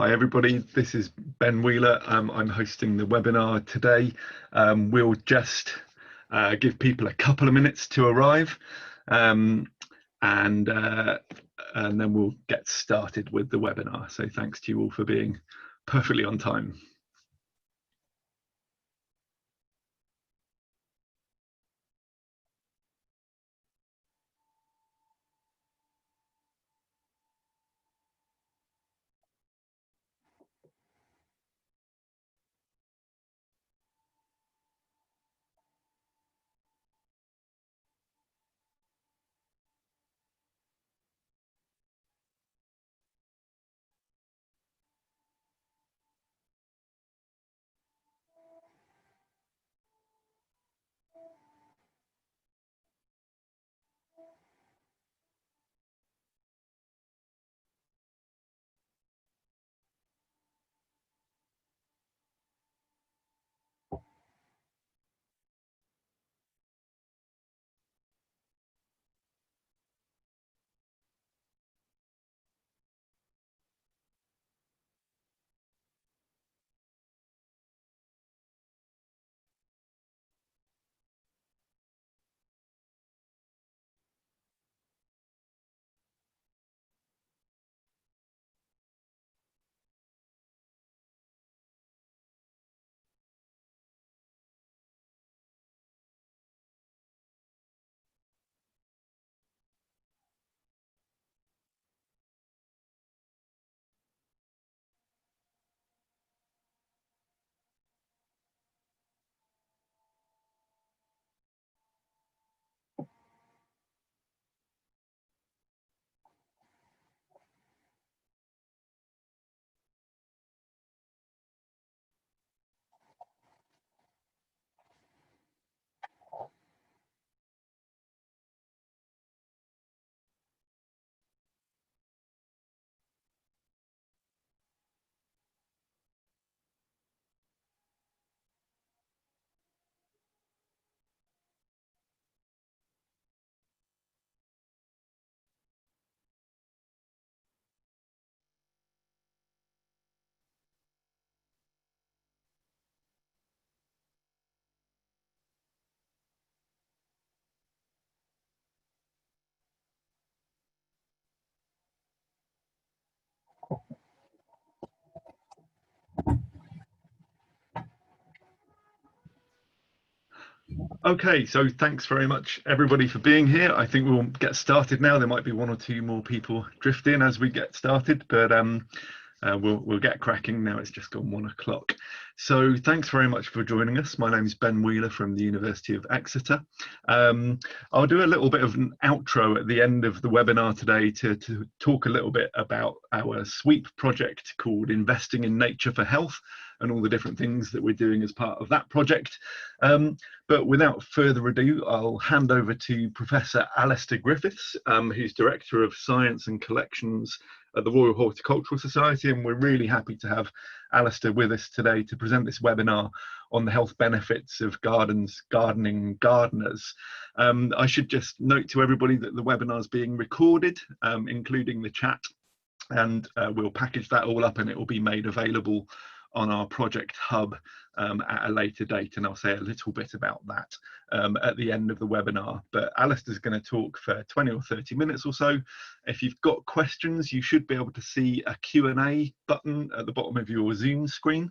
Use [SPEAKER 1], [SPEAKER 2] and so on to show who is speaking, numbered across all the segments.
[SPEAKER 1] Hi everybody, this is Ben Wheeler. I'm hosting the webinar today. We'll just give people a couple of minutes to arrive and then we'll get started with the webinar. So thanks to you all for being perfectly on time. Okay, so thanks very much everybody for being here. I think we'll get started now. There might be one or two more people drift in as we get started, but we'll get cracking now. It's just gone 1 o'clock. So thanks very much for joining us. My name is Ben Wheeler from the University of Exeter. I'll do a little bit of an outro at the end of the webinar today to talk a little bit about our SWEEP project called Investing in Nature for Health and all the different things that we're doing as part of that project. But without further ado, I'll hand over to Professor Alistair Griffiths, who's Director of Science and Collections at the Royal Horticultural Society, and we're really happy to have Alistair with us today to present this webinar on the health benefits of gardens, gardening, gardeners. I should just note to everybody that the webinar is being recorded, including the chat, and we'll package that all up and it will be made available on our project hub at a later date, and I'll say a little bit about that at the end of the webinar. But Alistair's going to talk for 20 or 30 minutes or so. If you've got questions, you should be able to see a Q&A button at the bottom of your Zoom screen,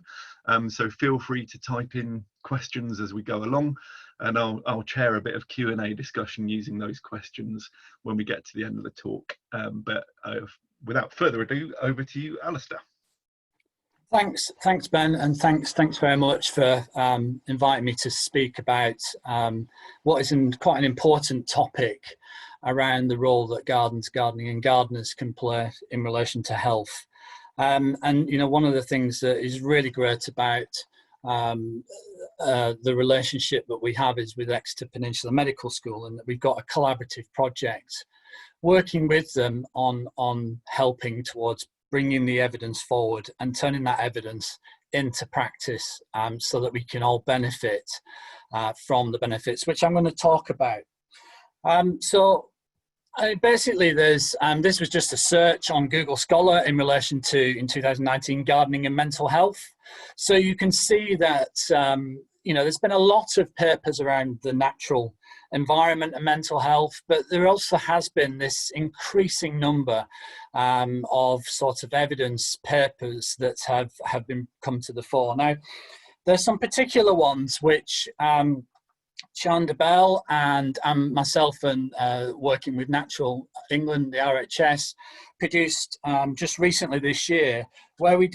[SPEAKER 1] so feel free to type in questions as we go along, and I'll chair a bit of Q&A discussion using those questions when we get to the end of the talk. But without further ado, over to you, Alistair.
[SPEAKER 2] Thanks, Ben, and thanks very much for inviting me to speak about what is quite an important topic around the role that gardens, gardening and gardeners can play in relation to health. And you know, one of the things that is really great about the relationship that we have is with Exeter Peninsula Medical School, and that we've got a collaborative project working with them on helping towards bringing the evidence forward and turning that evidence into practice, so that we can all benefit from the benefits, which I'm going to talk about. So Basically, there's this was just a search on Google Scholar in relation to, in 2019, gardening and mental health. So you can see that there's been a lot of papers around the natural environment and mental health, but there also has been this increasing number of sort of evidence papers that have been come to the fore. Now, there's some particular ones which Chanda Bell and myself, and working with Natural England, the RHS, produced just recently this year, where we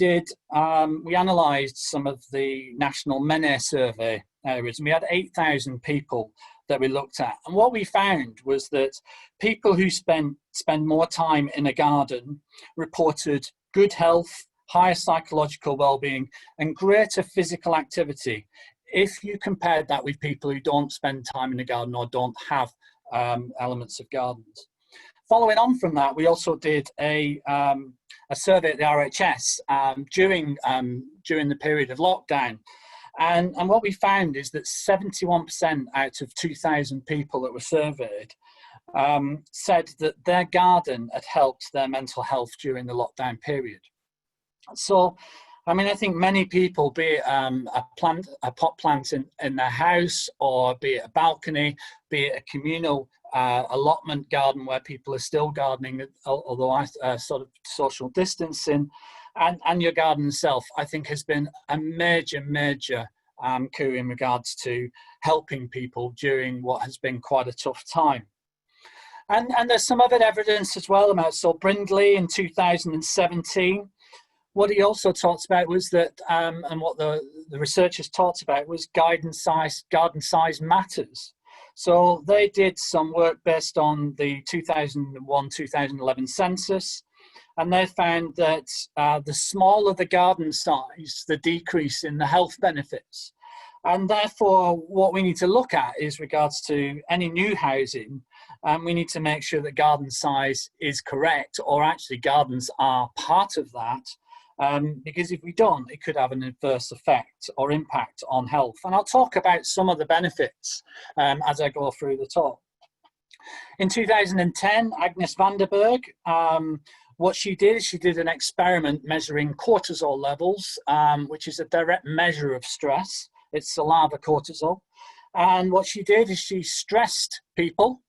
[SPEAKER 2] analysed some of the national MENE survey areas, and we had 8,000 people that we looked at. And what we found was that people who spend more time in a garden reported good health, higher psychological well-being, and greater physical activity if you compared that with people who don't spend time in the garden or don't have elements of gardens. Following on from that, we also did a survey at the RHS during the period of lockdown. And what we found is that 71% out of 2,000 people that were surveyed said that their garden had helped their mental health during the lockdown period. So, I mean, I think many people, be it a pot plant in their house, or be it a balcony, be it a communal allotment garden where people are still gardening, although sort of social distancing, and your garden itself, I think has been a major coup in regards to helping people during what has been quite a tough time. And there's some other evidence as well about Brindley in 2017. What he also talked about was that, and what the researchers talked about was garden size matters. So they did some work based on the 2001-2011 census, and they found that the smaller the garden size, the decrease in the health benefits. And therefore, what we need to look at is regards to any new housing, we need to make sure that garden size is correct, or actually gardens are part of that. Because if we don't, it could have an adverse effect or impact on health. And I'll talk about some of the benefits as I go through the talk. In 2010, Agnes Vanderberg, what she did is she did an experiment measuring cortisol levels, which is a direct measure of stress. It's saliva cortisol. And what she did is she stressed people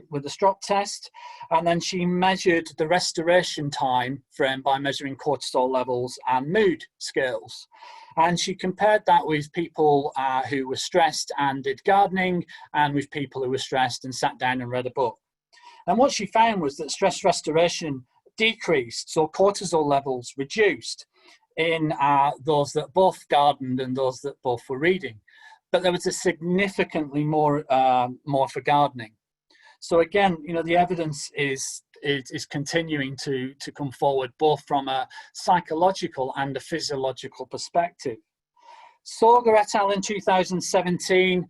[SPEAKER 2] with a strop test, and then she measured the restoration time frame by measuring cortisol levels and mood scales. And she compared that with people who were stressed and did gardening, and with people who were stressed and sat down and read a book. And what she found was that stress restoration decreased, so cortisol levels reduced in those that both gardened and those that both were reading. But there was a significantly more for gardening. So again, the evidence is continuing to come forward, both from a psychological and a physiological perspective. Sorger et al. In 2017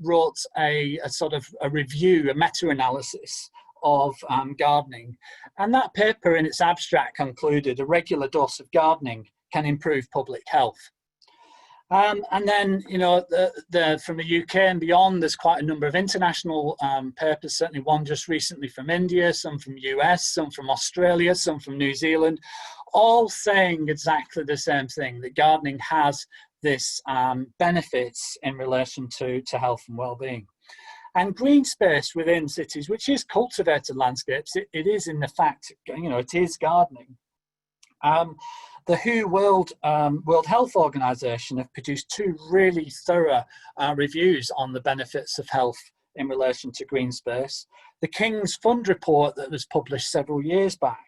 [SPEAKER 2] wrote a sort of a review, a meta-analysis of gardening. And that paper in its abstract concluded a regular dose of gardening can improve public health. And then, from the UK and beyond, there's quite a number of international papers, certainly one just recently from India, some from US, some from Australia, some from New Zealand, all saying exactly the same thing, that gardening has this benefits in relation to health and well-being. And green space within cities, which is cultivated landscapes, it is in the fact, it is gardening. The WHO World Health Organization have produced two really thorough reviews on the benefits of health in relation to green space. The King's Fund report that was published several years back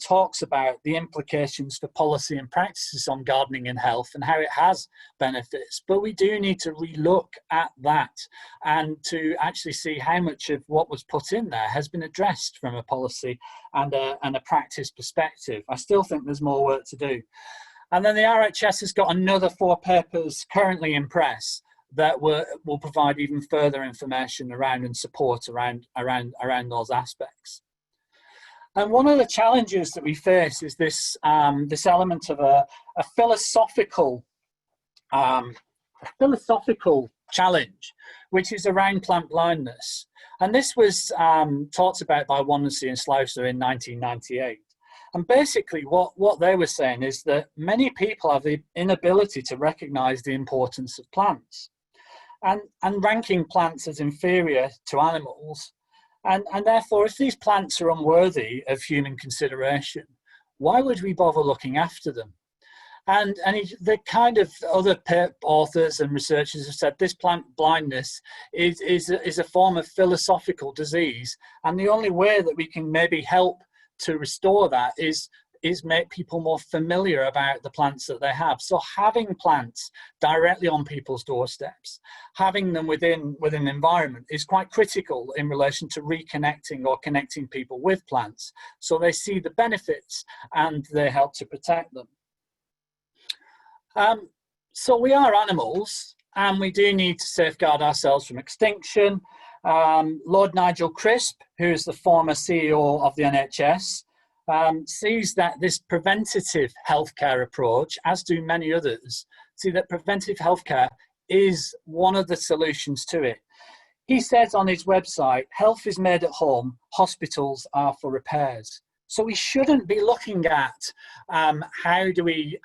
[SPEAKER 2] talks about the implications for policy and practices on gardening and health and how it has benefits. But we do need to relook at that and to actually see how much of what was put in there has been addressed from a policy and a practice perspective. I still think there's more work to do. And then the RHS has got another 4 papers currently in press that will provide even further information around and support around those aspects. And one of the challenges that we face is this element of a philosophical challenge, which is around plant blindness. And this was talked about by Wannensee and Slouser in 1998. And basically what they were saying is that many people have the inability to recognize the importance of plants, and ranking plants as inferior to animals. And therefore, if these plants are unworthy of human consideration, why would we bother looking after them? And the kind of other authors and researchers have said this plant blindness is a form of philosophical disease, and the only way that we can maybe help to restore that is make people more familiar about the plants that they have. So having plants directly on people's doorsteps, having them within an environment is quite critical in relation to reconnecting or connecting people with plants, so they see the benefits and they help to protect them. So we are animals, and we do need to safeguard ourselves from extinction. Lord Nigel Crisp, who is the former CEO of the NHS, sees that this preventative healthcare approach, as do many others, see that preventive healthcare is one of the solutions to it. He says on his website, health is made at home, hospitals are for repairs. So we shouldn't be looking at how do we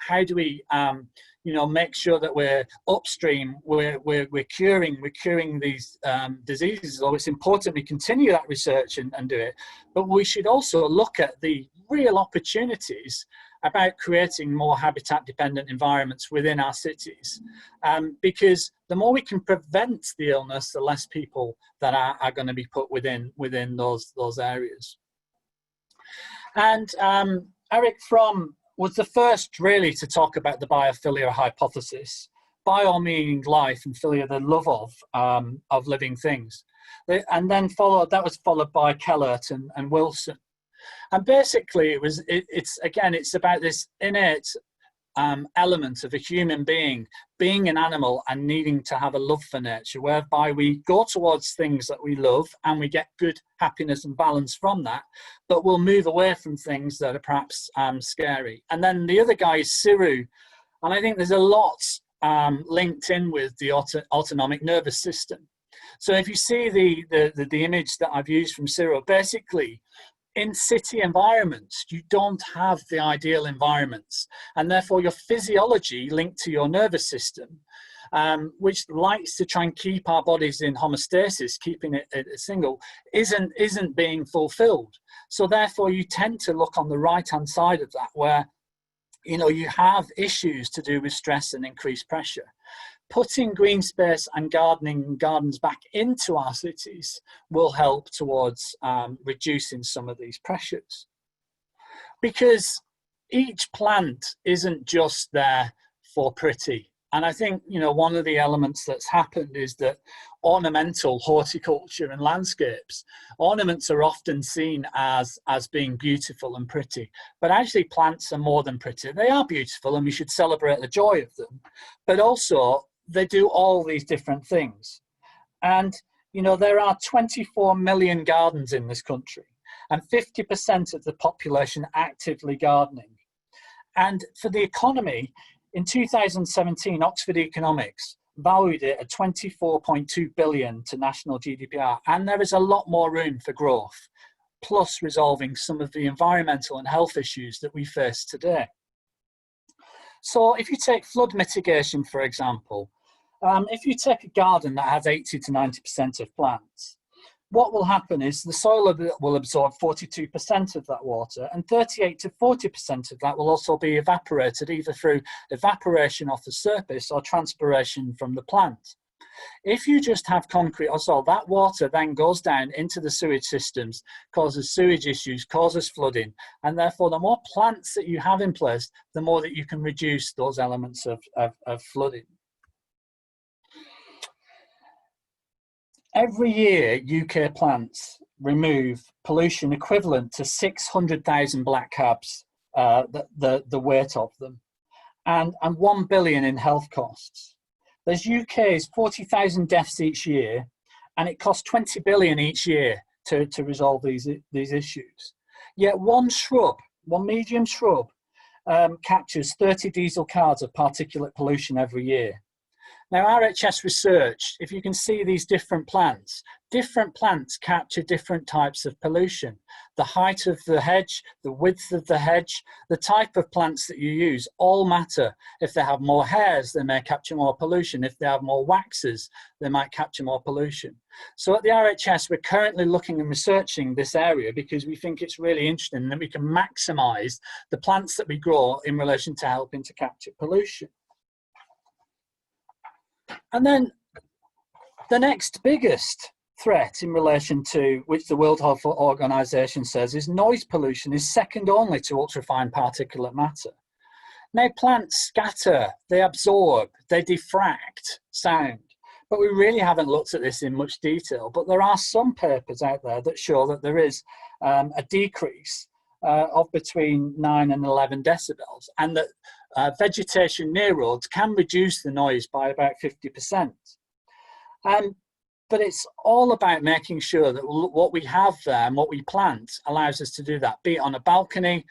[SPEAKER 2] make sure that we're upstream, we're curing these diseases. So it's important we continue that research and do it, but we should also look at the real opportunities about creating more habitat-dependent environments within our cities, because the more we can prevent the illness, the less people that are going to be put within those areas. And Eric Fromm was the first really to talk about the biophilia hypothesis. Bio meaning life, and philia the love of living things. And then that was followed by Kellert and Wilson. And basically it's about this innate element of a human being an animal and needing to have a love for nature, whereby we go towards things that we love and we get good happiness and balance from that, but we'll move away from things that are perhaps scary. And then the other guy is Siru, and I think there's a lot linked in with the autonomic nervous system. So if you see the image that I've used from Siru, basically in city environments, you don't have the ideal environments, and therefore your physiology linked to your nervous system, which likes to try and keep our bodies in homeostasis, keeping it single, isn't being fulfilled. So therefore you tend to look on the right-hand side of that, where you have issues to do with stress and increased pressure. Putting green space and gardens back into our cities will help towards reducing some of these pressures. Because each plant isn't just there for pretty. And I think, one of the elements that's happened is that ornamental horticulture and landscapes, ornaments are often seen as being beautiful and pretty, but actually plants are more than pretty. They are beautiful and we should celebrate the joy of them, but also they do all these different things. And, there are 24 million gardens in this country and 50% of the population actively gardening. And for the economy, in 2017, Oxford Economics valued it at 24.2 billion to national GDPR. And there is a lot more room for growth, plus resolving some of the environmental and health issues that we face today. So if you take flood mitigation, for example, if you take a garden that has 80 to 90% of plants, what will happen is the soil will absorb 42% of that water, and 38 to 40% of that will also be evaporated, either through evaporation off the surface or transpiration from the plant. If you just have concrete or soil, that water then goes down into the sewage systems, causes sewage issues, causes flooding, and therefore the more plants that you have in place, the more that you can reduce those elements of flooding. Every year, UK plants remove pollution equivalent to 600,000 black cabs, the weight of them, and 1 billion in health costs. There's UK's 40,000 deaths each year, and it costs 20 billion each year to resolve these issues. Yet one medium shrub, captures 30 diesel cars of particulate pollution every year. Now, RHS research, if you can see these different plants capture different types of pollution. The height of the hedge, the width of the hedge, the type of plants that you use all matter. If they have more hairs, they may capture more pollution. If they have more waxes, they might capture more pollution. So at the RHS, we're currently looking and researching this area because we think it's really interesting that we can maximize the plants that we grow in relation to helping to capture pollution. And then the next biggest threat in relation to which the World Health Organization says is noise pollution is second only to ultrafine particulate matter. Now, plants scatter, they absorb, they diffract sound, but we really haven't looked at this in much detail. But there are some papers out there that show that there is a decrease of between 9 and 11 decibels, and that vegetation near roads can reduce the noise by about 50%. But it's all about making sure that what we have there and what we plant allows us to do that, be it on a balcony,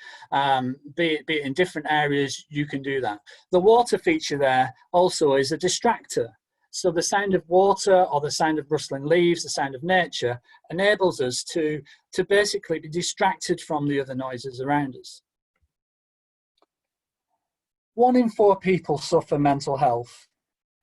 [SPEAKER 2] be it in different areas, you can do that. The water feature there also is a distractor. So the sound of water or the sound of rustling leaves, the sound of nature, enables us to basically be distracted from the other noises around us. 1 in 4 people suffer mental health.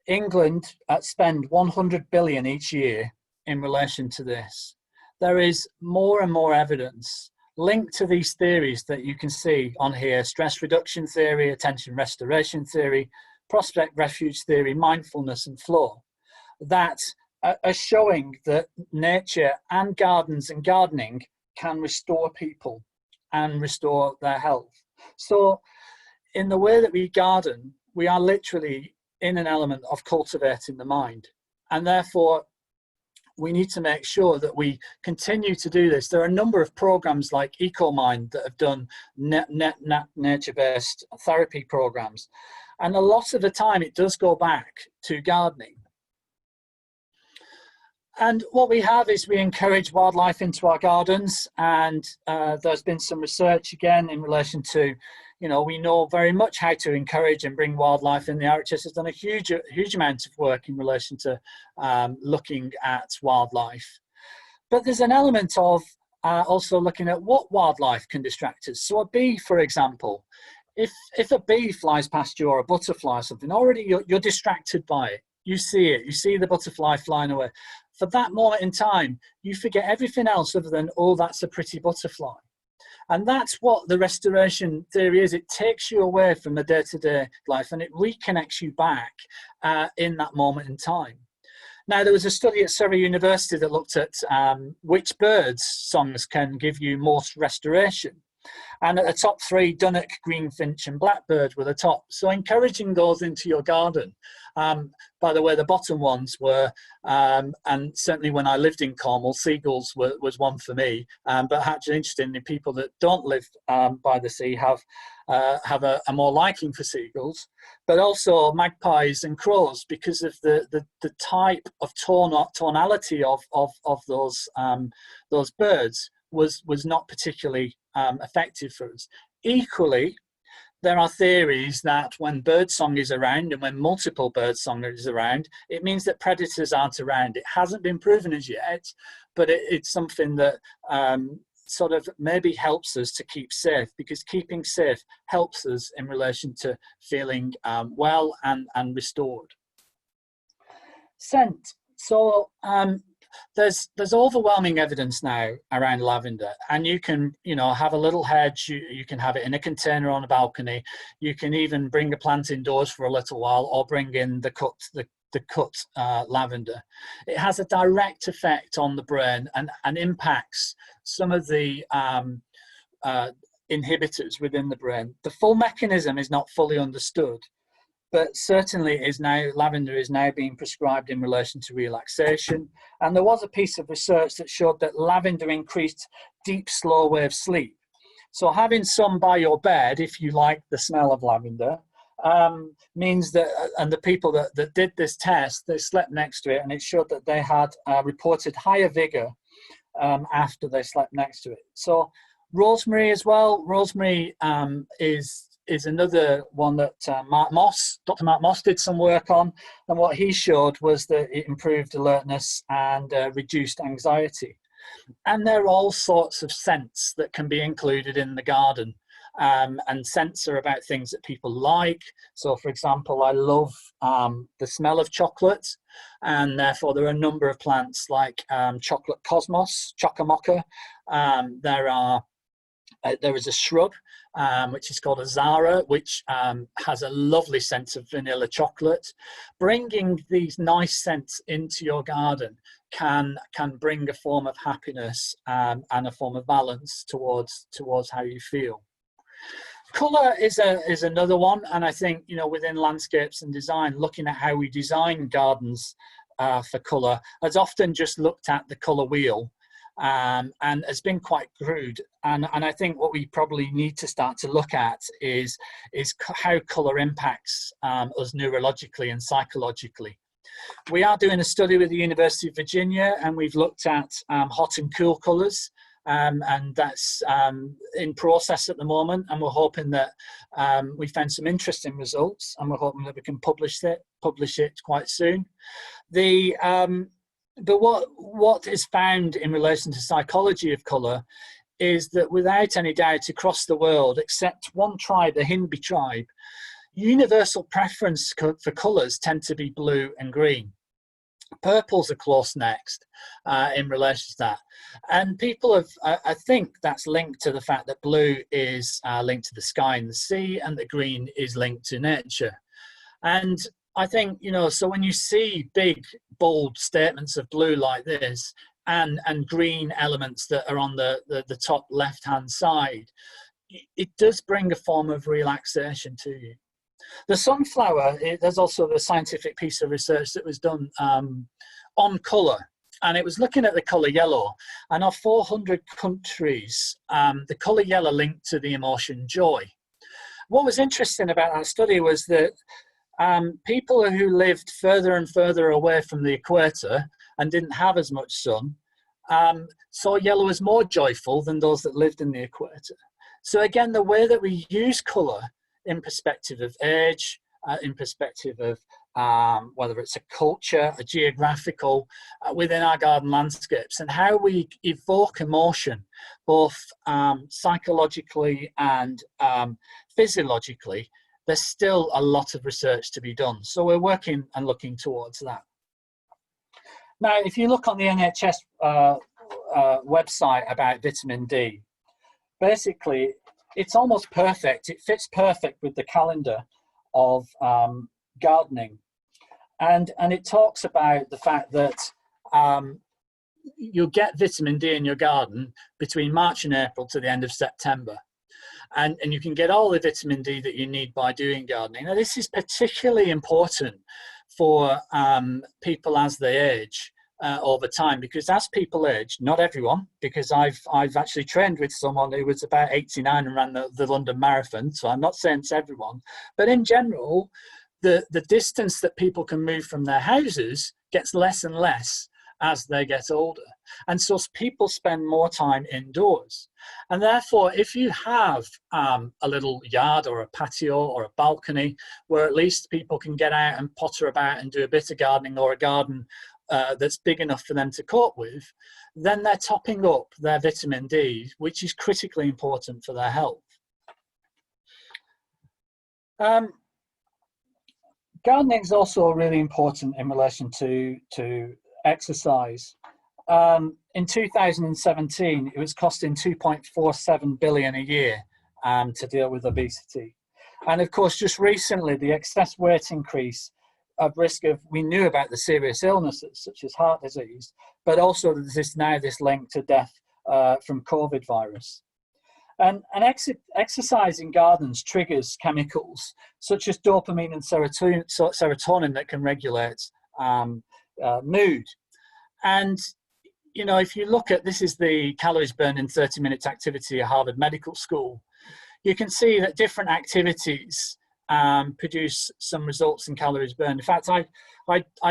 [SPEAKER 2] England spend 100 billion each year in relation to this. There is more and more evidence linked to these theories that you can see on here: stress reduction theory, attention restoration theory, prospect refuge theory, mindfulness and flow, that are showing that nature and gardens and gardening can restore people and restore their health. So in the way that we garden, we are literally in an element of cultivating the mind, and therefore we need to make sure that we continue to do this. There are a number of programs like EcoMind that have done nature-based therapy programs, and a lot of the time it does go back to gardening. And what we have is we encourage wildlife into our gardens, and there's been some research again in relation to, you know, we know very much how to encourage and bring wildlife in. The RHS has done a huge amount of work in relation to looking at wildlife. But there's an element of also looking at what wildlife can distract us. So a bee, for example, if a bee flies past you or a butterfly or something, already you're distracted by it. You see it, you see the butterfly flying away. For that moment in time, you forget everything else other than, oh, that's a pretty butterfly. And that's what the restoration theory is. It takes you away from the day-to-day life and it reconnects you back in that moment in time. Now, there was a study at Surrey University that looked at which birds' songs can give you most restoration. And at the top 3, dunnock, greenfinch and blackbird were the top. So encouraging those into your garden. By the way, the bottom ones were, and certainly when I lived in Cornwall, seagulls was one for me. But actually, interestingly, people that don't live by the sea have a more liking for seagulls, but also magpies and crows, because of the type of tonality of those birds was not particularly effective for us. Equally, there are theories that when birdsong is around and when multiple birdsong is around, it means that predators aren't around. It hasn't been proven as yet, but it's something that sort of maybe helps us to keep safe, because keeping safe helps us in relation to feeling well and restored. Scent. So there's overwhelming evidence now around lavender, and you can, you know, have a little hedge, you can have it in a container on a balcony, you can even bring a plant indoors for a little while, or bring in the cut lavender. It has a direct effect on the brain and impacts some of the inhibitors within the brain. The full mechanism is not fully understood, but certainly lavender is now being prescribed in relation to relaxation. And there was a piece of research that showed that lavender increased deep, slow wave sleep. So having some by your bed, if you like the smell of lavender, means that, and the people that did this test, they slept next to it, and it showed that they had reported higher vigor after they slept next to it. So rosemary as well. Rosemary is is another one that Dr. Mark Moss did some work on, and what he showed was that it improved alertness and reduced anxiety. And there are all sorts of scents that can be included in the garden. And scents are about things that people like. So, for example, I love the smell of chocolate, and therefore there are a number of plants like chocolate cosmos, chocamocha. There is a shrub which is called a Zara, which has a lovely scent of vanilla chocolate. Bringing these nice scents into your garden can bring a form of happiness and a form of balance towards how you feel. Colour is another one, and I think, you know, within landscapes and design, looking at how we design gardens for colour has often just looked at the colour wheel, and has been quite crude. And I think what we probably need to start to look at is how colour impacts us neurologically and psychologically. We are doing a study with the University of Virginia, and we've looked at hot and cool colours. And that's in process at the moment, and we're hoping that we found some interesting results, and we're hoping that we can publish it quite soon. But what is found in relation to psychology of colour is that, without any doubt, across the world, except one tribe, the Hindu tribe, universal preference for colours tend to be blue and green. Purples are close next in relation to that. And people have, I think that's linked to the fact that blue is linked to the sky and the sea, and that green is linked to nature. And I think, you know, so when you see big, bold statements of blue like this, and green elements that are on the top left-hand side, it does bring a form of relaxation to you. The sunflower, there's also a scientific piece of research that was done on colour, and it was looking at the colour yellow. And of 400 countries, the colour yellow linked to the emotion joy. What was interesting about that study was that people who lived further and further away from the equator and didn't have as much sun saw yellow as more joyful than those that lived in the equator. So again, the way that we use colour in perspective of age, in perspective of whether it's a culture, a geographical, within our garden landscapes, and how we evoke emotion, both psychologically and physiologically, there's still a lot of research to be done. So we're working and looking towards that. Now, if you look on the NHS website about vitamin D, basically, it's almost perfect. It fits perfect with the calendar of gardening. And it talks about the fact that you'll get vitamin D in your garden between March and April to the end of September. And you can get all the vitamin D that you need by doing gardening. Now, this is particularly important for people as they age over time, because as people age, not everyone, because I've actually trained with someone who was about 89 and ran the London Marathon, so I'm not saying it's everyone, but in general, the distance that people can move from their houses gets less and less as they get older. And so people spend more time indoors. And therefore, if you have a little yard or a patio or a balcony where at least people can get out and potter about and do a bit of gardening, or a garden that's big enough for them to cope with, then they're topping up their vitamin D, which is critically important for their health. Gardening is also really important in relation to exercise. In 2017, it was costing 2.47 billion a year to deal with obesity. And of course, just recently, the excess weight increase of risk of, we knew about the serious illnesses such as heart disease, but also there's now this link to death from COVID virus. And exercise in gardens triggers chemicals such as dopamine and serotonin that can regulate mood. And, you know, if you look at, this is the calories burned in 30 minutes activity at Harvard Medical School, you can see that different activities produce some results in calories burned. In fact, I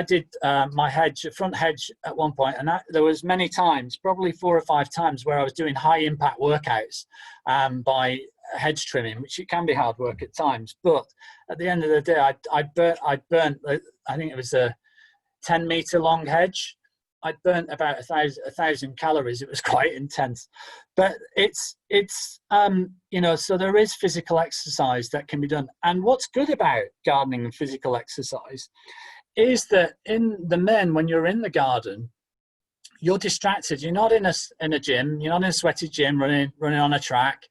[SPEAKER 2] did my front hedge at one point, and there was many times, probably 4 or 5 times, where I was doing high impact workouts by hedge trimming, which it can be hard work at times. But at the end of the day, I burnt, I think it was a 10-meter long hedge. I burnt about 1,000 calories. It was quite intense, but it's you know, so there is physical exercise that can be done. And what's good about gardening and physical exercise is that in the main, when you're in the garden, you're distracted. You're not in a gym. You're not in a sweaty gym running on a track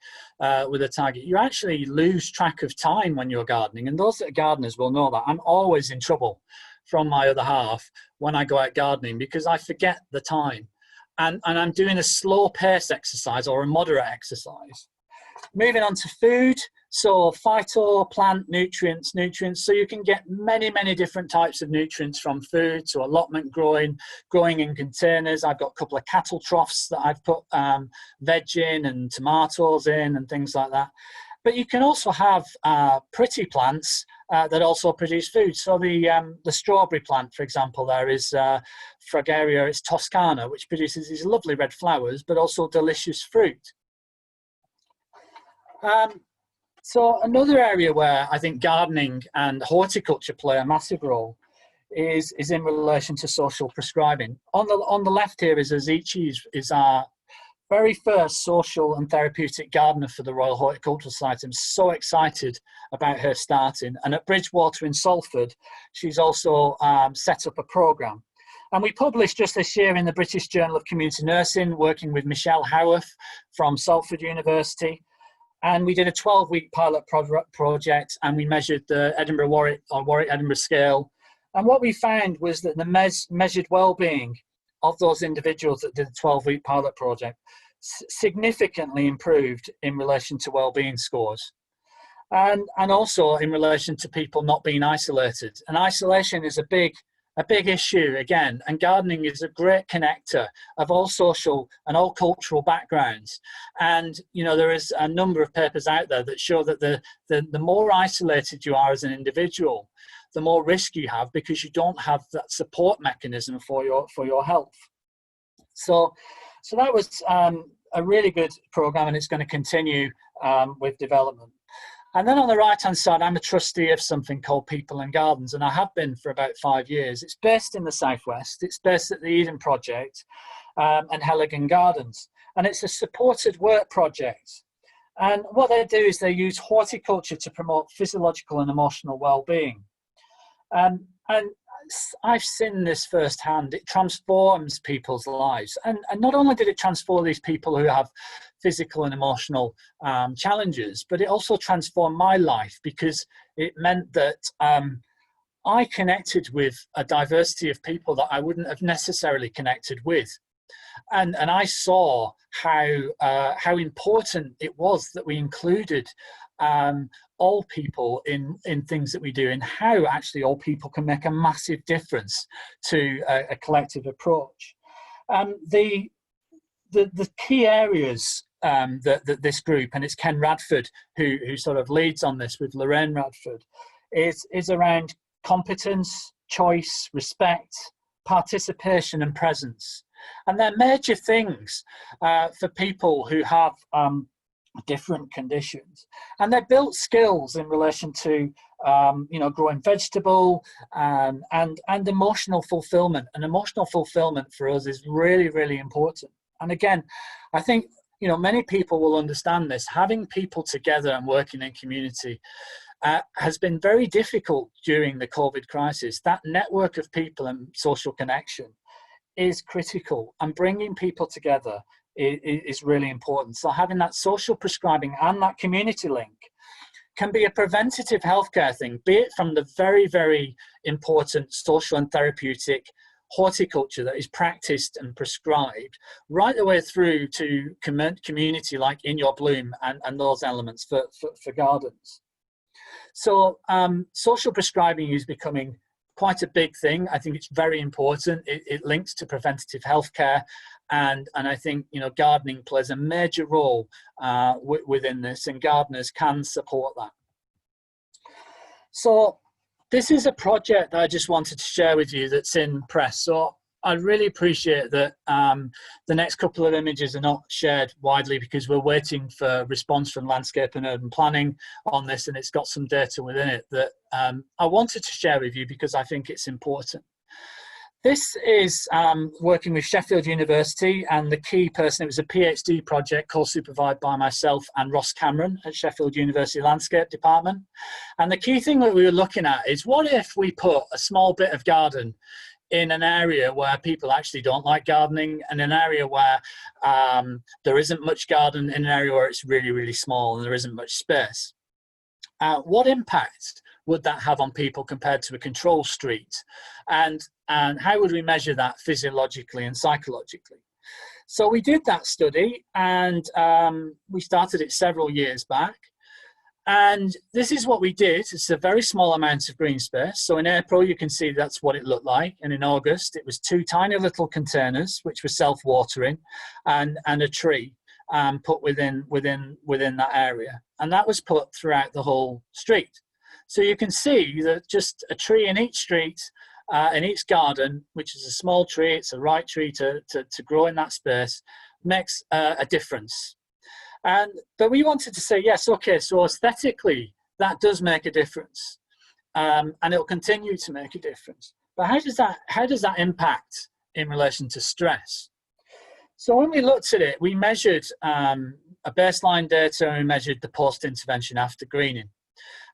[SPEAKER 2] with a target. You actually lose track of time when you're gardening. And those that are gardeners will know that. I'm always in trouble from my other half when I go out gardening because I forget the time. And I'm doing a slow pace exercise or a moderate exercise. Moving on to food. So phyto, plant nutrients. So you can get many, many different types of nutrients from food. So allotment growing in containers. I've got a couple of cattle troughs that I've put veg in and tomatoes in and things like that. But you can also have pretty plants that also produce food. So the strawberry plant, for example, there is Fragaria, it's Toscana, which produces these lovely red flowers, but also delicious fruit. So another area where I think gardening and horticulture play a massive role is in relation to social prescribing. On the left here is Azichi, is our very first social and therapeutic gardener for the Royal Horticultural Society. I'm so excited about her starting. And at Bridgewater in Salford, she's also set up a programme. And we published just this year in the British Journal of Community Nursing, working with Michelle Howarth from Salford University. And we did a 12-week pilot project, and we measured the Edinburgh-Warwick or Warwick-Edinburgh scale. And what we found was that the measured well-being of those individuals that did the 12-week pilot project significantly improved in relation to well-being scores. And also in relation to people not being isolated. And isolation is a big issue again, and gardening is a great connector of all social and all cultural backgrounds. And you know, there is a number of papers out there that show that the more isolated you are as an individual, the more risk you have because you don't have that support mechanism for your health. So that was a really good program, and it's going to continue with development. And then on the right-hand side, I'm a trustee of something called People and Gardens, and I have been for about 5 years. It's based in the Southwest. It's based at the Eden Project and Heligan Gardens. And it's a supported work project. And what they do is they use horticulture to promote physiological and emotional well-being. And I've seen this firsthand. It transforms people's lives. And not only did it transform these people who have physical and emotional challenges, but it also transformed my life because it meant that I connected with a diversity of people that I wouldn't have necessarily connected with. And I saw how important it was that we included all people in things that we do, and how actually all people can make a massive difference to a collective approach. The key areas that this group, and it's Ken Radford who sort of leads on this with Lorraine Radford, is around competence, choice, respect, participation and presence. And they're major things for people who have different conditions, and they built skills in relation to growing vegetable and emotional fulfillment. And emotional fulfillment for us is really, really important. And again, I think many people will understand this. Having people together and working in community has been very difficult during the COVID crisis. That network of people and social connection is critical, and bringing people together is really important. So having that social prescribing and that community link can be a preventative healthcare thing, be it from the very, very important social and therapeutic horticulture that is practiced and prescribed, right the way through to community like In Your Bloom and those elements for gardens. So social prescribing is becoming quite a big thing. I think it's very important. It links to preventative healthcare, and I think gardening plays a major role within this, and gardeners can support that. So this is a project that I just wanted to share with you that's in press. So I'd really appreciate that the next couple of images are not shared widely because we're waiting for response from Landscape and Urban Planning on this, and it's got some data within it that I wanted to share with you because I think it's important. This is working with Sheffield University, and the key person, it was a PhD project co-supervised by myself and Ross Cameron at Sheffield University Landscape Department. And the key thing that we were looking at is, what if we put a small bit of garden in an area where people actually don't like gardening, and an area where there isn't much garden, in an area where it's really, really small and there isn't much space. What impact would that have on people compared to a control street? And how would we measure that physiologically and psychologically? So we did that study, and we started it several years back. And this is what we did. It's a very small amount of green space. So in April, you can see that's what it looked like. And in August, it was 2 tiny little containers, which were self-watering, and a tree put within that area. And that was put throughout the whole street. So you can see that just a tree in each street, in each garden, which is a small tree, it's the right tree to grow in that space, makes a difference. But we wanted to say, yes, okay, so aesthetically, that does make a difference. And it'll continue to make a difference. But how does that impact in relation to stress? So when we looked at it, we measured a baseline data, and we measured the post-intervention after greening.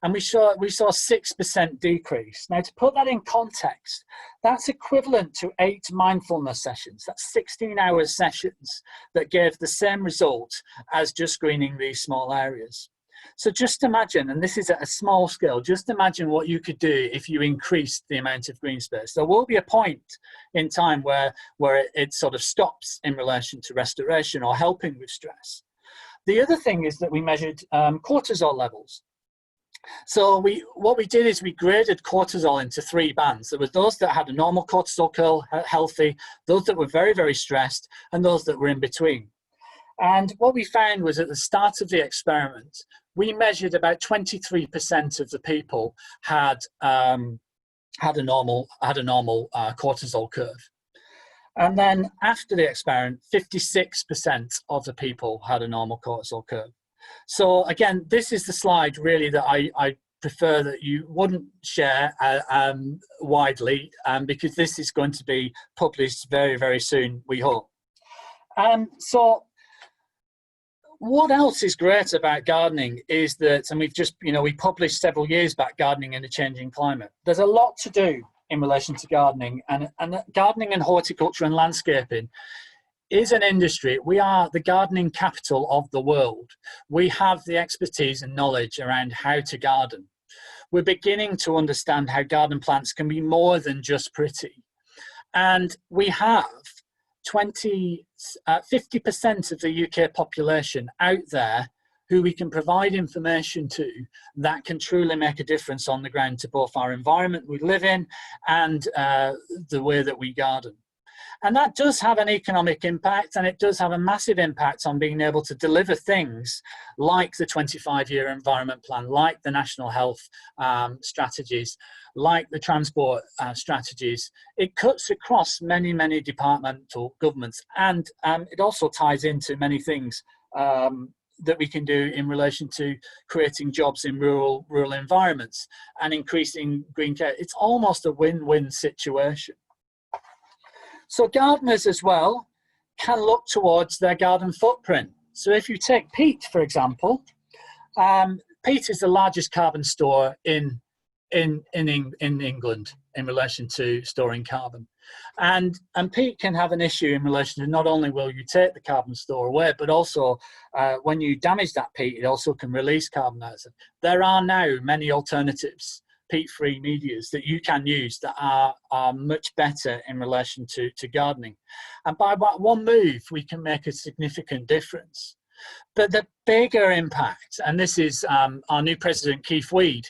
[SPEAKER 2] And we saw a 6% decrease. Now, to put that in context, that's equivalent to 8 mindfulness sessions. That's 16 hours sessions that gave the same result as just greening these small areas. So just imagine, and this is at a small scale, just imagine what you could do if you increased the amount of green space. There will be a point in time where it sort of stops in relation to restoration or helping with stress. The other thing is that we measured cortisol levels. So what we did is we graded cortisol into 3 bands. There were those that had a normal cortisol curve, healthy, those that were very, very stressed, and those that were in between. And what we found was at the start of the experiment, we measured about 23% of the people had a normal cortisol curve. And then after the experiment, 56% of the people had a normal cortisol curve. So again, this is the slide really that I prefer that you wouldn't share widely, because this is going to be published very, very soon, we hope. So what else is great about gardening is that, and we've just, we published several years back, Gardening in a Changing Climate. There's a lot to do in relation to gardening, and gardening and horticulture and landscaping is an industry. We are the gardening capital of the world. We have the expertise and knowledge around how to garden. We're beginning to understand how garden plants can be more than just pretty. And we have 50% of the UK population out there who we can provide information to that can truly make a difference on the ground to both our environment we live in and the way that we garden. And that does have an economic impact, and it does have a massive impact on being able to deliver things like the 25-year environment plan, like the national health strategies, like the transport strategies. It cuts across many, many departmental governments, and it also ties into many things that we can do in relation to creating jobs in rural environments and increasing green care. It's almost a win-win situation. So gardeners as well can look towards their garden footprint. So if you take peat, for example, peat is the largest carbon store in England in relation to storing carbon. And peat can have an issue in relation to not only will you take the carbon store away, but also when you damage that peat, it also can release carbon dioxide. There are now many alternatives, peat-free medias that you can use that are much better in relation to gardening. And by one move, we can make a significant difference. But the bigger impact, and this is our new president, Keith Weed,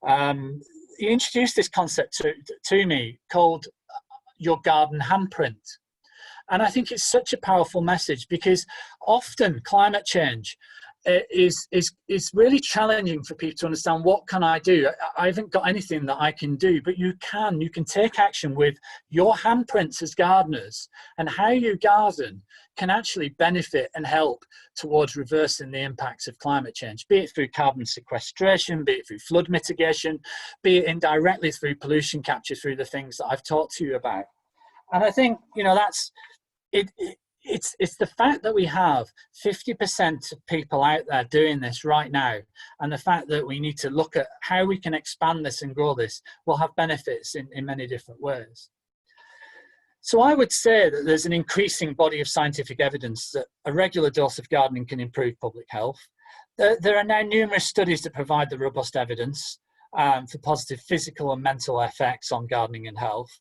[SPEAKER 2] he introduced this concept to me called your garden handprint. And I think it's such a powerful message, because often climate change is really challenging for people to understand. What can I do? I haven't got anything that I can do, but you can take action with your handprints as gardeners, and how you garden can actually benefit and help towards reversing the impacts of climate change, be it through carbon sequestration, be it through flood mitigation, be it indirectly through pollution capture, through the things that I've talked to you about. And I think, that's it. It's the fact that we have 50% of people out there doing this right now, and the fact that we need to look at how we can expand this and grow this will have benefits in many different ways. So I would say that there's an increasing body of scientific evidence that a regular dose of gardening can improve public health. There are now numerous studies that provide the robust evidence for positive physical and mental effects on gardening and health.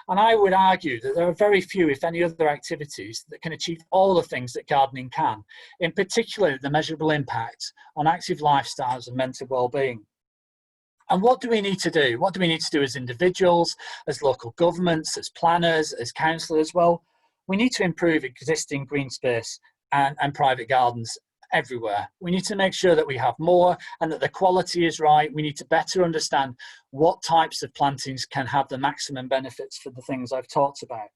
[SPEAKER 2] And I would argue that there are very few, if any, other activities that can achieve all the things that gardening can, in particular the measurable impact on active lifestyles and mental well-being. And what do we need to do? What do we need to do as individuals, as local governments, as planners, as councillors? Well, we need to improve existing green space and private gardens everywhere. We need to make sure that we have more and that the quality is right. We need to better understand what types of plantings can have the maximum benefits for the things I've talked about.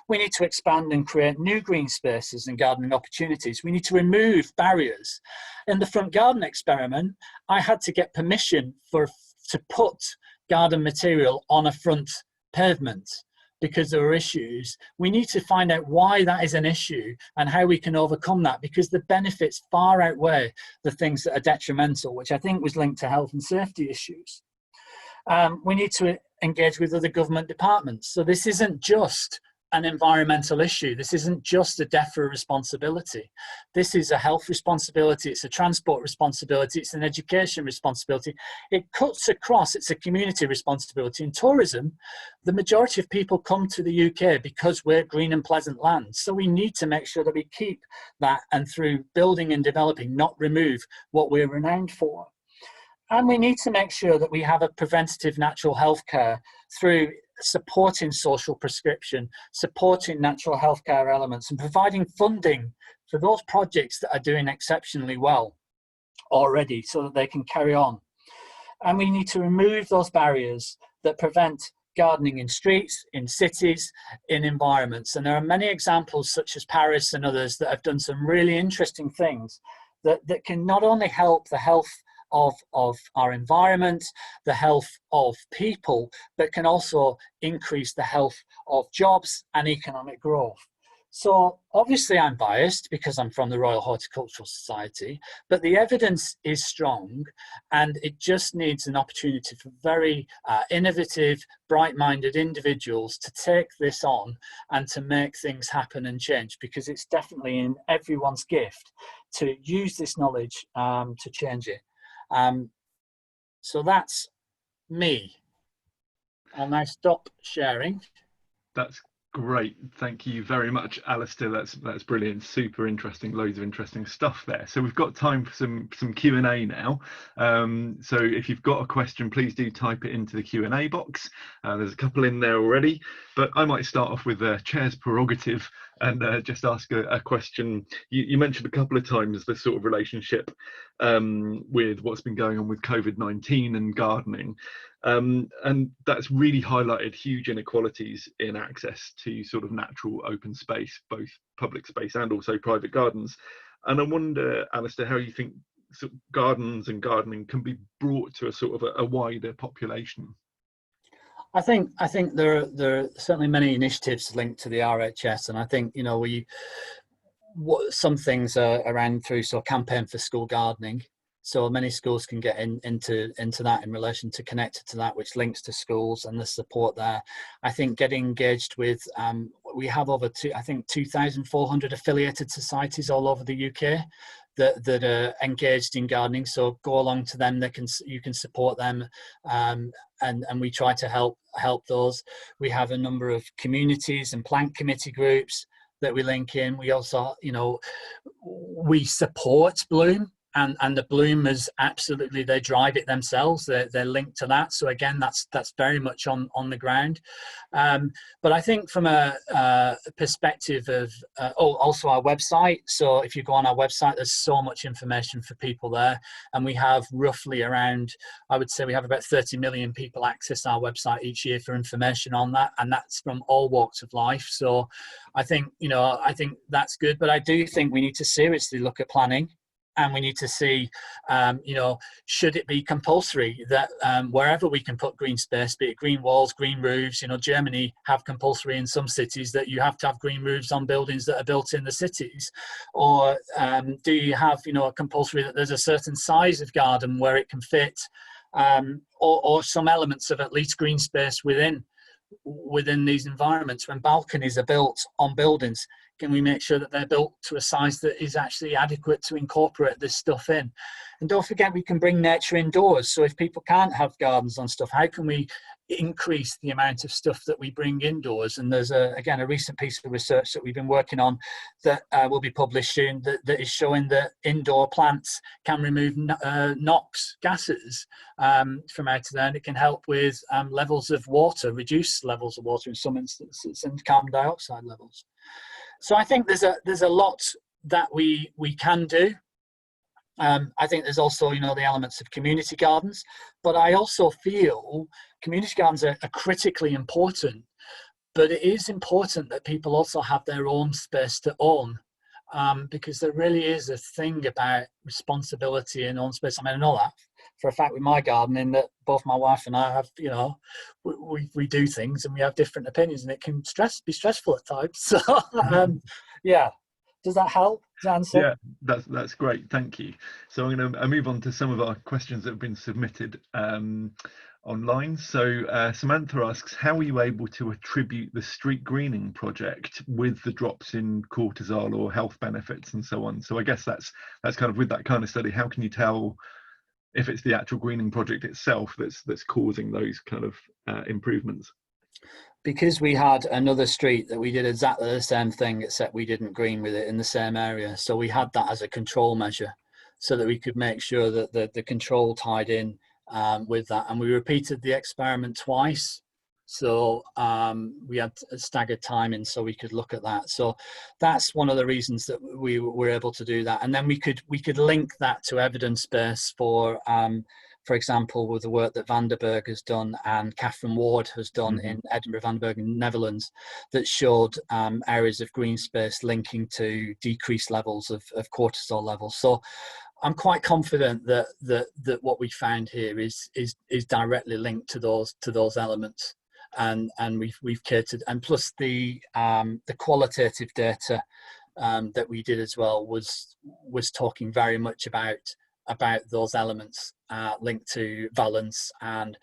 [SPEAKER 2] We need to expand and create new green spaces and gardening opportunities. We need to remove barriers. In the front garden experiment, I had to get permission to put garden material on a front pavement because there were issues. We need to find out why that is an issue and how we can overcome that, because the benefits far outweigh the things that are detrimental, which I think was linked to health and safety issues. We need to engage with other government departments. So this isn't just an environmental issue. This isn't just a DEFRA responsibility. This is a health responsibility. It's a transport responsibility. It's an education responsibility. It cuts across. It's a community responsibility. In tourism, the majority of people come to the UK because we're green and pleasant land. So we need to make sure that we keep that, and through building and developing, not remove what we're renowned for. And we need to make sure that we have a preventative natural health care through supporting social prescription, supporting natural health care elements, and providing funding for those projects that are doing exceptionally well already so that they can carry on. And we need to remove those barriers that prevent gardening in streets, in cities, in environments. And there are many examples, such as Paris and others, that have done some really interesting things that can not only help the health of our environment, the health of people, but can also increase the health of jobs and economic growth. So obviously I'm biased because I'm from the Royal Horticultural Society, but the evidence is strong, and it just needs an opportunity for very innovative, bright-minded individuals to take this on and to make things happen and change, because it's definitely in everyone's gift to use this knowledge to change it. So that's me. I'll now stop sharing.
[SPEAKER 1] That's great. Thank you very much, Alistair. That's brilliant. Super interesting. Loads of interesting stuff there. So we've got time for some Q&A now. So if you've got a question, please do type it into the Q&A box. There's a couple in there already, but I might start off with the chair's prerogative and just ask a question. You mentioned a couple of times the sort of relationship with what's been going on with COVID-19 and gardening. And that's really highlighted huge inequalities in access to sort of natural open space, both public space and also private gardens. And I wonder, Alistair, how you think sort of gardens and gardening can be brought to a sort of a wider population?
[SPEAKER 2] I think there are certainly many initiatives linked to the RHS, and I think some things are around through campaign for school gardening. So many schools can get into that in relation to connected to that, which links to schools and the support there. I think getting engaged with, we have over 2,400 affiliated societies all over the UK that are engaged in gardening. So go along to them. You can support them, and we try to help those. We have a number of communities and plant committee groups that we link in. We also, we support Bloom. and the bloomers, absolutely, they drive it themselves. They're linked to that. So again, that's very much on the ground. But I think from a perspective of also our website. So if you go on our website, there's so much information for people there, and we have roughly around, I would say we have about 30 million people access our website each year for information on that, and that's from all walks of life. So I think that's good, but I do think we need to seriously look at planning. And we need to see, should it be compulsory that wherever we can put green space, be it green walls, green roofs, Germany have compulsory in some cities that you have to have green roofs on buildings that are built in the cities. Or do you have, a compulsory that there's a certain size of garden where it can fit, or some elements of at least green space within these environments. When balconies are built on buildings, can we make sure that they're built to a size that is actually adequate to incorporate this stuff in? And don't forget, we can bring nature indoors. So if people can't have gardens on stuff, how can we increase the amount of stuff that we bring indoors? And there's a recent piece of research that we've been working on that will be published soon that is showing that indoor plants can remove NOx gases from out of there, and it can help with levels of water, reduce levels of water in some instances, and carbon dioxide levels. So I think there's a lot that we can do. I think there's also, the elements of community gardens, but I also feel community gardens are critically important, but it is important that people also have their own space to own, because there really is a thing about responsibility and own space. I mean, I know that for a fact with my garden, in that both my wife and I have, we do things and we have different opinions, and it can be stressful at times. So, yeah. Does that help? Does that answer?
[SPEAKER 1] Yeah, that's great. Thank you. So I'm going to move on to some of our questions that have been submitted online. So Samantha asks, how were you able to attribute the street greening project with the drops in cortisol or health benefits and so on? So I guess that's kind of with that kind of study, how can you tell if it's the actual greening project itself that's causing those kind of improvements?
[SPEAKER 2] Because we had another street that we did exactly the same thing, except we didn't green with it in the same area. So we had that as a control measure so that we could make sure that the control tied in with that. And we repeated the experiment twice. So we had a staggered timing so we could look at that. So that's one of the reasons that we were able to do that. And then we could link that to evidence base for example, with the work that Vandenberg has done and Catherine Ward has done in Edinburgh, Vandenberg in the Netherlands, that showed areas of green space linking to decreased levels of cortisol levels. So I'm quite confident that what we found here is directly linked to those elements, and we've catered, and plus the qualitative data that we did as well was talking very much about those elements linked to valence, and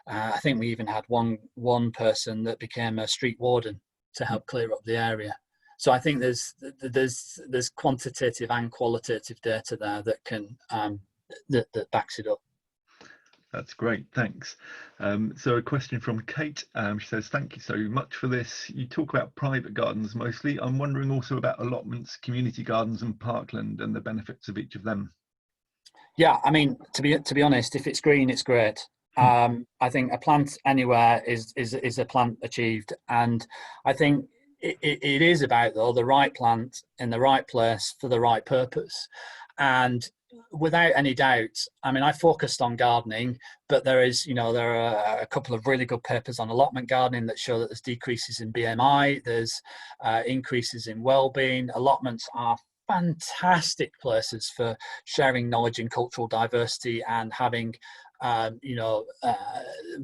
[SPEAKER 2] I think we even had one person that became a street warden to help clear up the area. So I think there's quantitative and qualitative data there that can that backs it up.
[SPEAKER 1] That's great, thanks. So a question from Kate. She says, thank you so much for this. You talk about private gardens mostly. I'm wondering also about allotments, community gardens and parkland and the benefits of each of them.
[SPEAKER 2] Yeah, I mean, to be honest, if it's green, it's great. I think a plant anywhere is a plant achieved, and I think it is about, though, the right plant in the right place for the right purpose. And without any doubt, I mean, I focused on gardening, but there are a couple of really good papers on allotment gardening that show that there's decreases in BMI, there's increases in well-being. Allotments are fantastic places for sharing knowledge and cultural diversity and having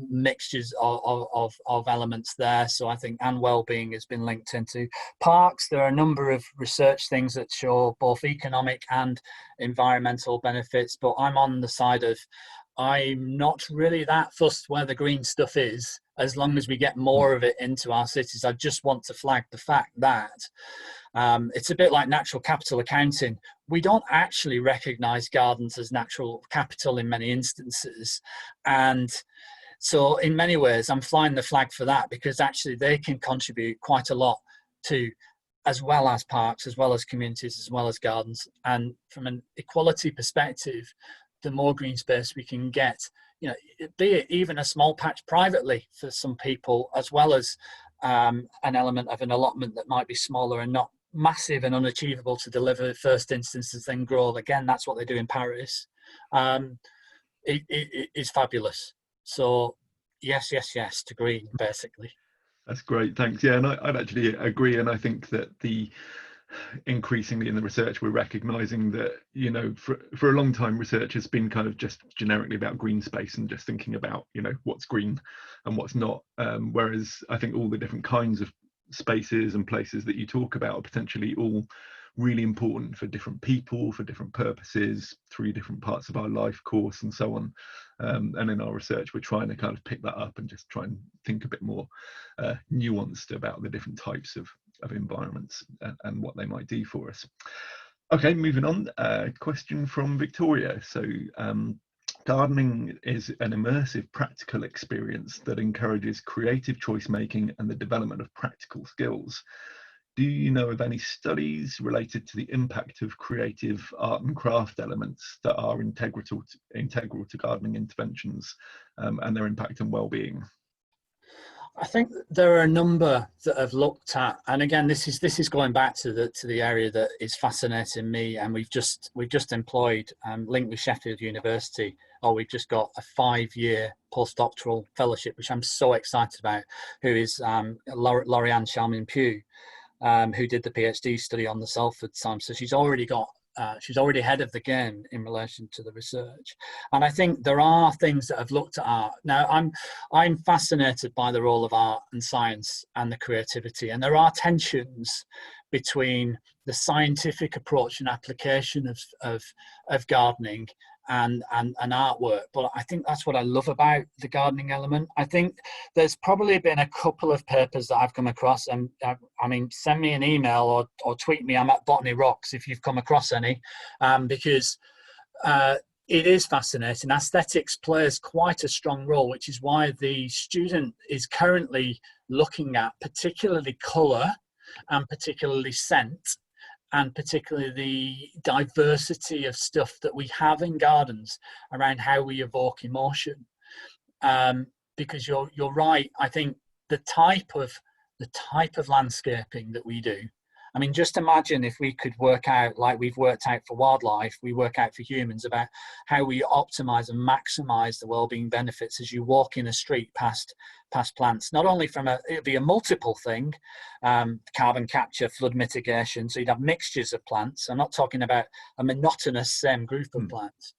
[SPEAKER 2] mixtures of elements there. So I think, and well-being has been linked into parks. There are a number of research things that show both economic and environmental benefits, but I'm on the side of, I'm not really that fussed where the green stuff is, as long as we get more of it into our cities. I just want to flag the fact that it's a bit like natural capital accounting. We don't actually recognize gardens as natural capital in many instances. And so in many ways, I'm flying the flag for that, because actually they can contribute quite a lot to as well as parks, as well as communities, as well as gardens. And from an equality perspective, the more green space we can get, you know, be it even a small patch privately for some people, as well as an element of an allotment that might be smaller and not massive and unachievable to deliver at first instances, then grow. Again, that's what they do in Paris. It is fabulous. So yes to green, basically.
[SPEAKER 1] That's great, thanks. Yeah, and I'd actually agree, and I think that increasingly in the research we're recognizing that, you know, for a long time research has been kind of just generically about green space and just thinking about, you know, what's green and what's not, whereas I think all the different kinds of spaces and places that you talk about are potentially all really important for different people, for different purposes, through different parts of our life course and so on. And in our research, we're trying to kind of pick that up and just try and think a bit more nuanced about the different types of environments and what they might do for us. Okay, moving on. Question from Victoria. So gardening is an immersive practical experience that encourages creative choice making and the development of practical skills. Do you know of any studies related to the impact of creative art and craft elements that are integral to gardening interventions and their impact on well-being?
[SPEAKER 2] I think there are a number that have looked at, and again, this is going back to the area that is fascinating me, and we've just employed, linked with Sheffield University, or we've just got a 5-year postdoctoral fellowship, which I'm so excited about, who is Lauriane Chalmin-Pugh, who did the PhD study on the Salford time. So she's already ahead of the game in relation to the research. And I think there are things that have looked at art. Now, I'm fascinated by the role of art and science and the creativity. And there are tensions between the scientific approach and application of gardening and artwork. But I think that's what I love about the gardening element. I think there's probably been a couple of papers that I've come across, and I mean, send me an email or tweet me. I'm at Botany Rocks if you've come across any, because it is fascinating. Aesthetics plays quite a strong role, which is why the student is currently looking at particularly colour and particularly scent, and particularly the diversity of stuff that we have in gardens around how we evoke emotion. Because you're right. I think the type of landscaping that we do. I mean, just imagine if we could work out, like we've worked out for wildlife, we work out for humans about how we optimize and maximize the well-being benefits as you walk in a street past plants. Not only it'd be a multiple thing, carbon capture, flood mitigation, so you'd have mixtures of plants. I'm not talking about a monotonous same group of plants.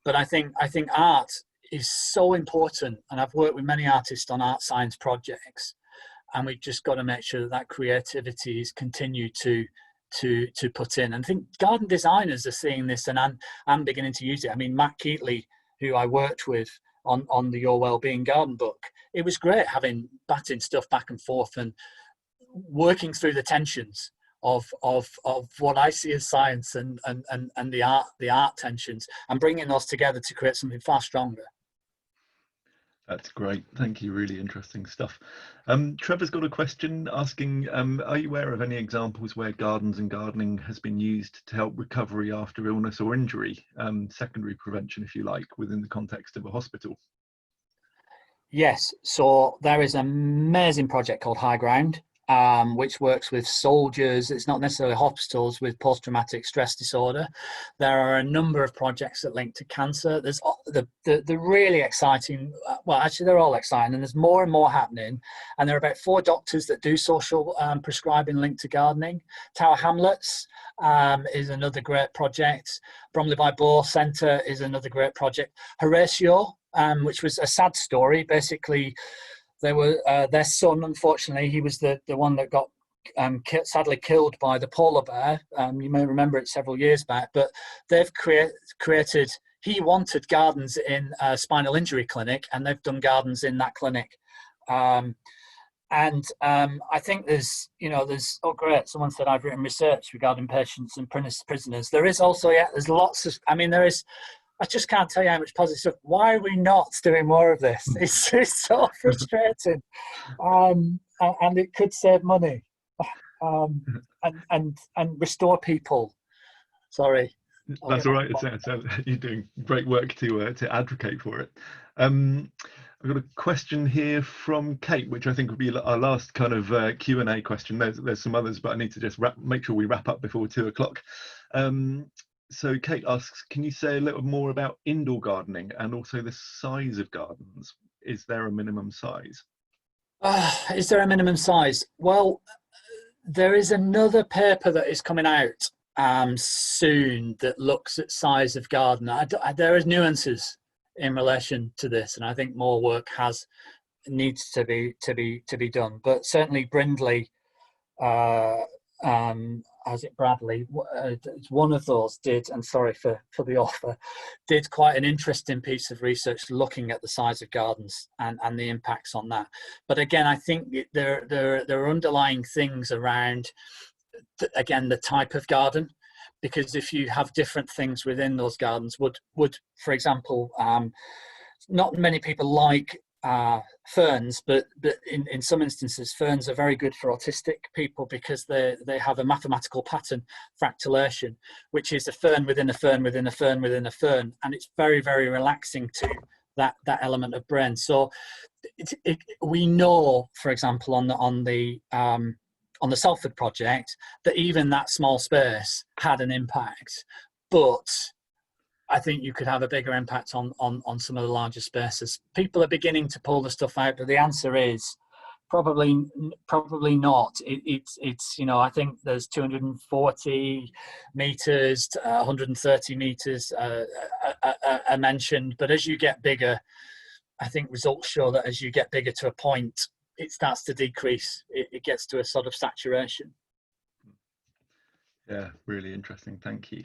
[SPEAKER 2] But I think art is so important, and I've worked with many artists on art science projects. And we've just got to make sure that creativity is continued to put in. And I think garden designers are seeing this, and I'm beginning to use it. I mean, Matt Keatley, who I worked with on the Your Wellbeing Garden book, it was great batting stuff back and forth and working through the tensions of what I see as science and the art tensions, and bringing those together to create something far stronger.
[SPEAKER 1] That's great. Thank you. Really interesting stuff. Trevor's got a question asking, are you aware of any examples where gardens and gardening has been used to help recovery after illness or injury, secondary prevention, if you like, within the context of a hospital?
[SPEAKER 2] Yes. So there is an amazing project called High Ground, which works with soldiers. It's not necessarily hospitals with post-traumatic stress disorder. There are a number of projects that link to cancer. There's the really exciting, well, actually they're all exciting, and there's more and more happening. And there are about 4 doctors that do social prescribing linked to gardening. Tower Hamlets is another great project. Bromley by Bow Centre is another great project. Horatio, which was a sad story. Basically, they were their son, unfortunately, he was the one that got sadly killed by the polar bear. You may remember it several years back, but they've created, he wanted gardens in a spinal injury clinic, and they've done gardens in that clinic. I think there's, oh great, someone said I've written research regarding patients and prisoners. There is also, there's lots of, I just can't tell you how much positive stuff. Why are we not doing more of this? It's so frustrating. And it could save money. and restore people. Sorry.
[SPEAKER 1] That's all right. It's you're doing great work to advocate for it. I've got a question here from Kate, which I think will be our last kind of Q&A question. There's some others, but I need to just make sure we wrap up before 2 o'clock. So Kate asks, can you say a little more about indoor gardening and also the size of gardens? Is there a minimum size?
[SPEAKER 2] Is there a minimum size? Well, there is another paper that is coming out soon that looks at size of garden. There is nuances in relation to this, and I think more work needs to be done. But certainly Brindley, Bradley, one of those did, and sorry for the offer, did quite an interesting piece of research looking at the size of gardens and the impacts on that. But again, I think there are underlying things around, again, the type of garden, because if you have different things within those gardens, would for example, not many people like ferns, but in some instances ferns are very good for autistic people because they have a mathematical pattern, fractallation, which is a fern within a fern within a fern within a fern, and it's very, very relaxing to that element of brain. So we know, for example, on the Salford project, that even that small space had an impact, but I think you could have a bigger impact on some of the larger spaces. People are beginning to pull the stuff out, but the answer is probably not. It's I think there's 240 meters, 130 meters are mentioned, but as you get bigger, I think results show that as you get bigger to a point, it starts to decrease. It gets to a sort of saturation.
[SPEAKER 1] Yeah, really interesting. Thank you.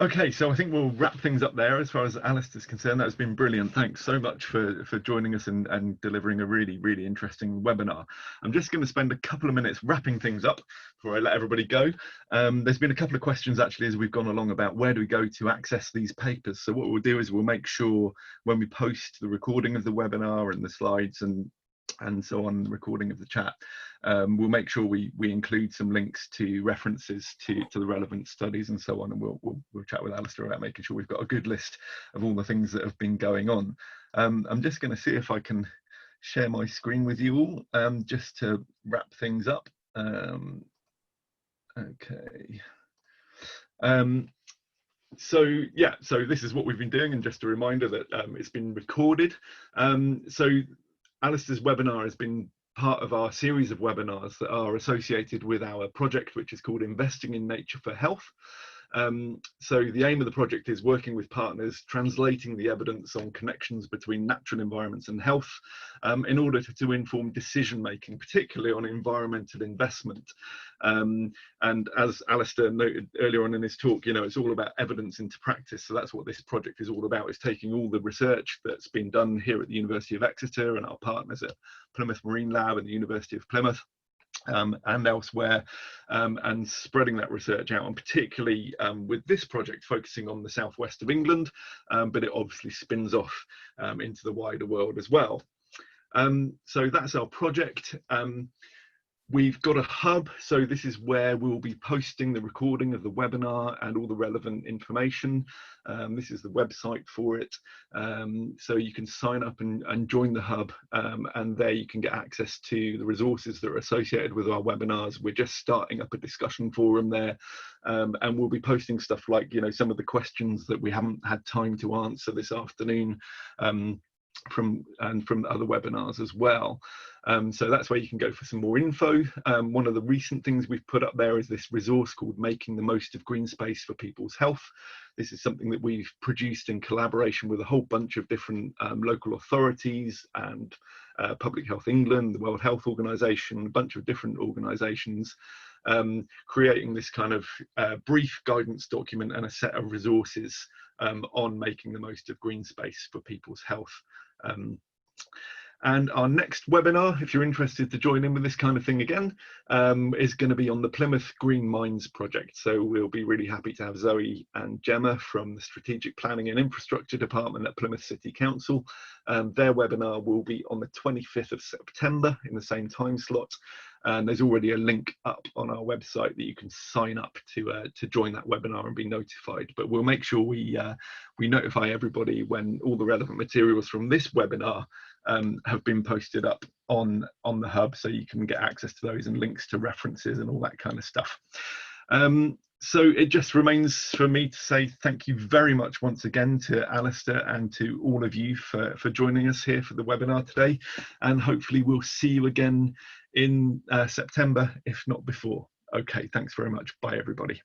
[SPEAKER 1] Okay, so I think we'll wrap things up there as far as Alistair is concerned. That's been brilliant. Thanks so much for joining us and delivering a really, really interesting webinar. I'm just going to spend a couple of minutes wrapping things up before I let everybody go. There's been a couple of questions actually as we've gone along about where do we go to access these papers. So what we'll do is we'll make sure when we post the recording of the webinar and the slides and so on, the recording of the chat, we'll make sure we include some links to references to the relevant studies and so on, and we'll chat with Alistair about making sure we've got a good list of all the things that have been going on. I'm just going to see if I can share my screen with you all just to wrap things up. Okay. So this is what we've been doing, and just a reminder that it's been recorded. So Alistair's webinar has been part of our series of webinars that are associated with our project, which is called Investing in Nature for Health. So the aim of the project is working with partners, translating the evidence on connections between natural environments and health in order to inform decision making, particularly on environmental investment. And as Alistair noted earlier on in his talk, it's all about evidence into practice. So that's what this project is all about, is taking all the research that's been done here at the University of Exeter and our partners at Plymouth Marine Lab and the University of Plymouth, and elsewhere, and spreading that research out, and particularly with this project focusing on the southwest of England, but it obviously spins off into the wider world as well. So that's our project. We've got a hub, so this is where we'll be posting the recording of the webinar and all the relevant information. This is the website for it. So you can sign up and join the hub, and there you can get access to the resources that are associated with our webinars. We're just starting up a discussion forum there, and we'll be posting stuff like, some of the questions that we haven't had time to answer this afternoon, from other webinars as well. So that's where you can go for some more info. One of the recent things we've put up there is this resource called Making the Most of Green Space for People's Health. This is something that we've produced in collaboration with a whole bunch of different local authorities and Public Health England, the World Health Organization, a bunch of different organizations, creating this kind of brief guidance document and a set of resources on making the most of green space for people's health. And our next webinar, if you're interested to join in with this kind of thing again, is going to be on the Plymouth Green Mines project. So we'll be really happy to have Zoe and Gemma from the Strategic Planning and Infrastructure Department at Plymouth City Council. Their webinar will be on the 25th of September in the same time slot. And there's already a link up on our website that you can sign up to join that webinar and be notified. But we'll make sure we notify everybody when all the relevant materials from this webinar have been posted up on the hub, so you can get access to those and links to references and all that kind of stuff. So it just remains for me to say thank you very much once again to Alistair and to all of you for joining us here for the webinar today, and hopefully we'll see you again in September, if not before. Okay, thanks very much. Bye everybody.